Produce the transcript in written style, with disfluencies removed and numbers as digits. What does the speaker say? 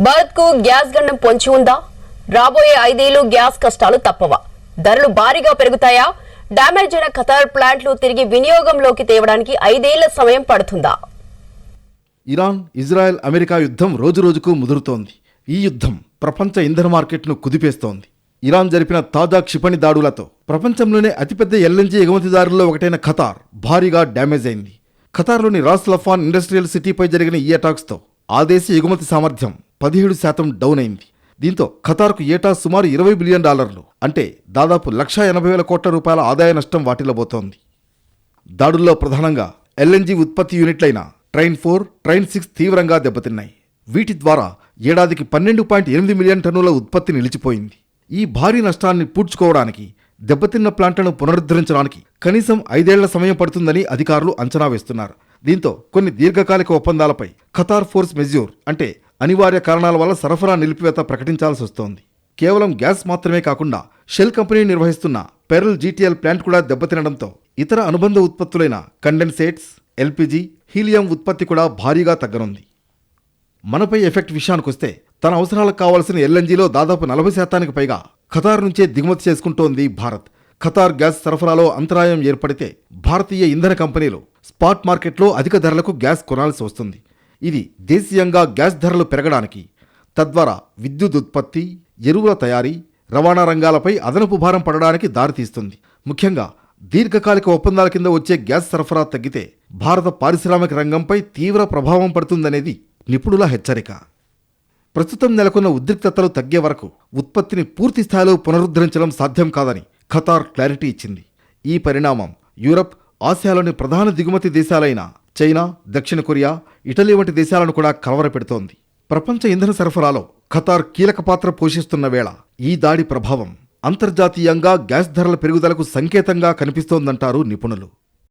భారత్ కు గ్యాస్ గండం పొంచి ఉందా? రాబోయే 5 ఏళ్లు గ్యాస్ కష్టాలు తప్పవా? ధరలు భారీగా పెరుగుతాయా? డ్యామేజ్ అయిన ఖతార్ ప్లాంట్లు తిరిగి వినియోగంలోకి తేవడానికి 5 ఏళ్ల సమయం పడుతుందా? ఇరాన్, ఇజ్రాయెల్, అమెరికా యుద్ధం రోజురోజుకు ముదురుతోంది. ఈ యుద్ధం ప్రపంచ ఇంధన మార్కెట్ను కుదిపేస్తోంది. ఇరాన్ జరిపిన తాజా క్షిపణి దాడులతో ప్రపంచంలోనే అతిపెద్ద ఎల్ఎన్జీ ఎగుమతిదారుల్లో ఒకటైన ఖతార్ భారీగా డ్యామేజ్ అయింది. ఖతార్లోని రాస్ లఫాన్ ఇండస్ట్రియల్ సిటీపై జరిగిన ఈ అటాక్స్తో ఆ దేశ ఎగుమతి సామర్థ్యం 17% డౌన్ అయింది. దీంతో ఖతార్కు ఏటా సుమారు $20 బిలియన్, అంటే దాదాపు ₹180,000 ఆదాయ నష్టం వాటిల్లబోతోంది. దాడుల్లో ప్రధానంగా ఎల్ఎన్జీ ఉత్పత్తి యూనిట్లైన ట్రైన్ 4, ట్రైన్ 6 తీవ్రంగా దెబ్బతిన్నాయి. వీటి ద్వారా ఏడాదికి 12.8 మిలియన్ టన్నుల ఉత్పత్తి నిలిచిపోయింది. ఈ భారీ నష్టాన్ని పూడ్చుకోవడానికి, దెబ్బతిన్న ప్లాంట్లను పునరుద్ధరించడానికి కనీసం 5 ఏళ్ల సమయం పడుతుందని అధికారులు అంచనా వేస్తున్నారు. దీంతో కొన్ని దీర్ఘకాలిక ఒప్పందాలపై ఖతార్ ఫోర్స్ మెజ్యూర్, అంటే అనివార్య కారణాల వల్ల సరఫరా నిలిపివేత ప్రకటించాల్సి వస్తోంది. కేవలం గ్యాస్ మాత్రమే కాకుండా షెల్ కంపెనీ నిర్వహిస్తున్న పెరల్ జీటీఎల్ ప్లాంట్ కూడా దెబ్బతినడంతో ఇతర అనుబంధ ఉత్పత్తులైన కండెన్సేట్స్, ఎల్పీజీ, హీలియం ఉత్పత్తి కూడా భారీగా తగ్గనుంది. మనపై ఎఫెక్ట్ విషయానికొస్తే తన అవసరాలకు కావాల్సిన ఎల్ఎన్జీలో దాదాపు 40% పైగా ఖతార్ నుంచే దిగుమతి చేసుకుంటోంది భారత్. ఖతార్ గ్యాస్ సరఫరాలో అంతరాయం ఏర్పడితే భారతీయ ఇంధన కంపెనీలు స్పాట్ మార్కెట్లో అధిక ధరలకు గ్యాస్ కొనాల్సి వస్తుంది. ఇది దేశీయంగా గ్యాస్ ధరలు పెరగడానికి, తద్వారా విద్యుత్ ఉత్పత్తి, ఎరువుల తయారీ, రవాణా రంగాలపై అదనపు భారం పడడానికి దారితీస్తుంది. ముఖ్యంగా దీర్ఘకాలిక ఒప్పందాల కింద వచ్చే గ్యాస్ సరఫరా తగ్గితే భారత పారిశ్రామిక రంగంపై తీవ్ర ప్రభావం పడుతుందనేది నిపుణుల హెచ్చరిక. ప్రస్తుతం నెలకొన్న ఉద్రిక్తతలు తగ్గే వరకు ఉత్పత్తిని పూర్తి స్థాయిలో పునరుద్ధరించడం సాధ్యం కాదని ఖతార్ క్లారిటీ ఇచ్చింది. ఈ పరిణామం యూరప్, ఆసియాలోని ప్రధాన దిగుమతి దేశాలైన చైనా, దక్షిణ కొరియా, ఇటలీ వంటి దేశాలను కూడా కలవరపెడుతోంది. ప్రపంచ ఇంధన సరఫరాలో ఖతార్ కీలక పాత్ర పోషిస్తున్న వేళ ఈ దాడి ప్రభావం అంతర్జాతీయంగా గ్యాస్ ధరల పెరుగుదలకు సంకేతంగా కనిపిస్తోందంటారు నిపుణులు.